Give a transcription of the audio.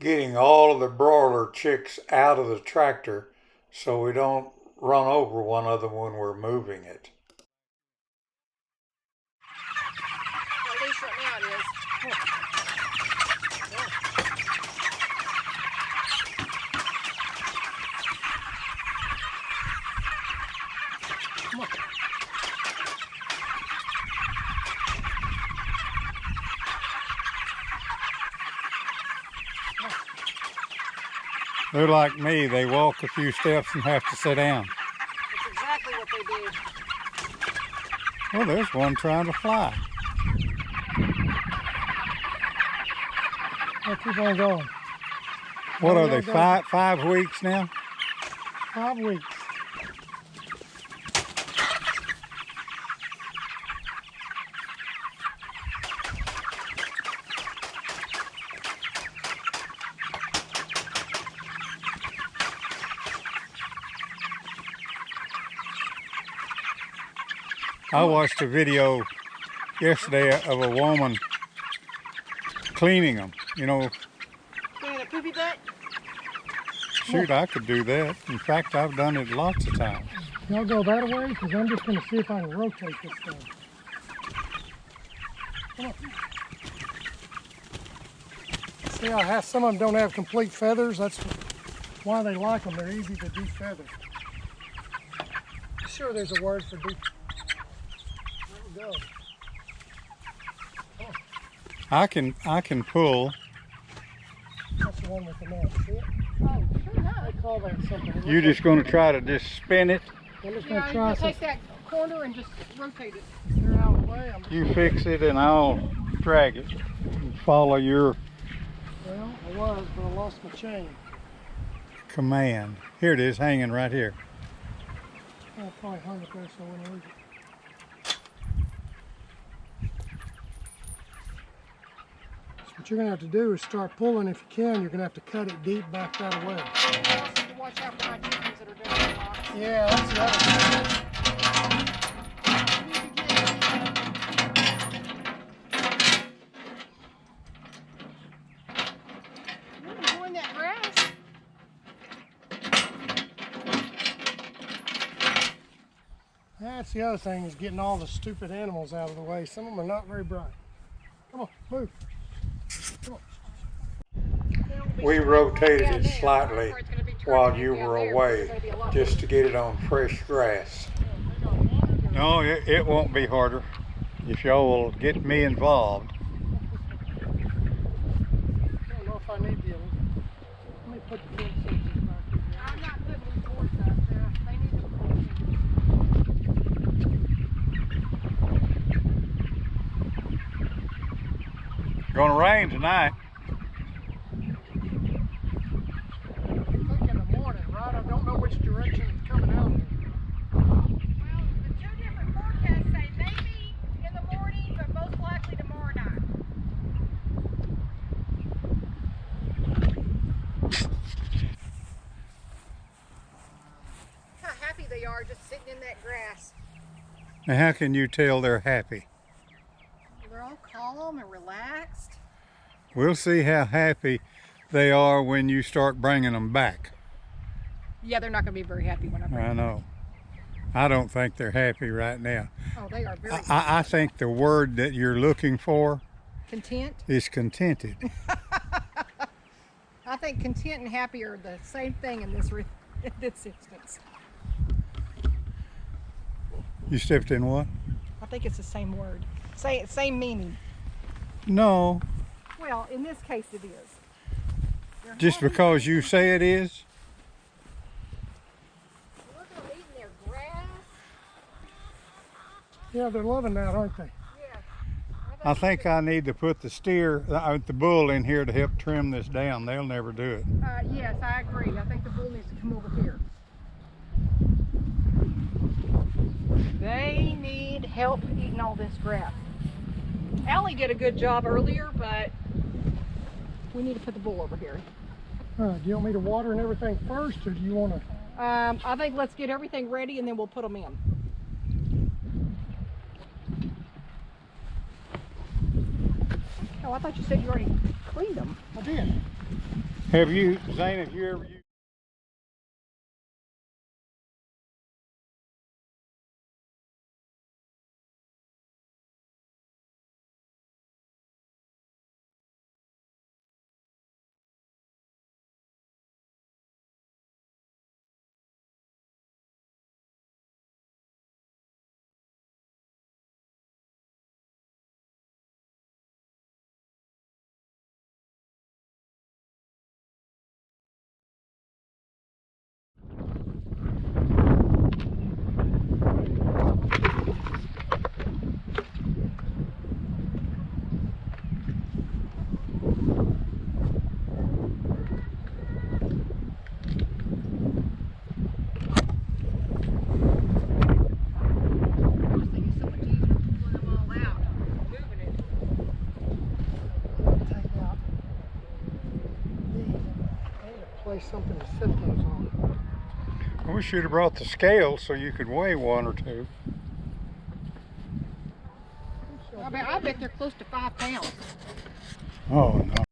Getting all of the broiler chicks out of the tractor so we don't run over one of them when we're moving it. At least right now it is. Come on. They're like me, they walk a few steps and have to sit down. That's exactly what they do. Well, there's one trying to fly. Let's keep on going. What are they, 5 weeks now? 5 weeks. I watched a video yesterday of a woman cleaning them, you know. Cleaning a poopy butt? Shoot, I could do that. In fact, I've done it lots of times. Y'all go that way, because I'm just going to see if I can rotate this thing. Come on. See how some of them don't have complete feathers? That's why they like them. They're easy to defeather. Sure, there's a word for defeather. Go. Oh. I can pull. That's the one with the net. See it? Oh, sure enough. They call that something. You're just going to try to just spin it? I'm just going to try to take that corner and just rotate it. You're out of the way. You fix it and I'll drag it and follow your Well, I was, but I lost my chain. command. Here it is, hanging right here. I'll probably hung it there so I wouldn't lose it. What you're going to have to do is start pulling. If you can, you're going to have to cut it deep back that way. Watch out for my chickens that are doing the rocks. Yeah, that's the other thing. You're enjoying that grass. That's the other thing, is getting all the stupid animals out of the way. Some of them are not very bright. Come on, move. Come on. We rotated it slightly while you were away just to get it on fresh grass. No, it won't be harder if y'all will get me involved. I don't know if I need the. Let me put the fence back here. I'm not Gonna rain tonight. I think in the morning, right? I don't know which direction it's coming out in. Well, the two different forecasts say maybe in the morning, but most likely tomorrow night. How happy they are just sitting in that grass. Now how can you tell they're happy? They're all calm and relaxed. We'll see how happy they are when you start bringing them back. Yeah, they're not going to be very happy when I bring I them. know. I don't think they're happy right now. Oh, they are very I think the word that you're looking for content. is contented. I think content and happy are the same thing in this instance. You stepped in what? I think it's the same word, same meaning. No, Well, in this case, it is. They're just happy. because you say it is. Look at them eating their grass. Yeah, they're loving that, aren't they? Yeah. I think I need to put the bull in here to help trim this down. They'll never do it. Yes, I agree. I think the bull needs to come over here. They need help eating all this grass. Allie did a good job earlier, but we need to put the bull over here. Do you want me to water and everything first, or do you want to? I think let's get everything ready and then we'll put them in. Oh, I thought you said you already cleaned them. I did. Have you, Zane, have you ever used Take out these. I need to place something to set those on. We should have brought the scale so you could weigh one or two. I bet they're close to 5 pounds. Oh, no.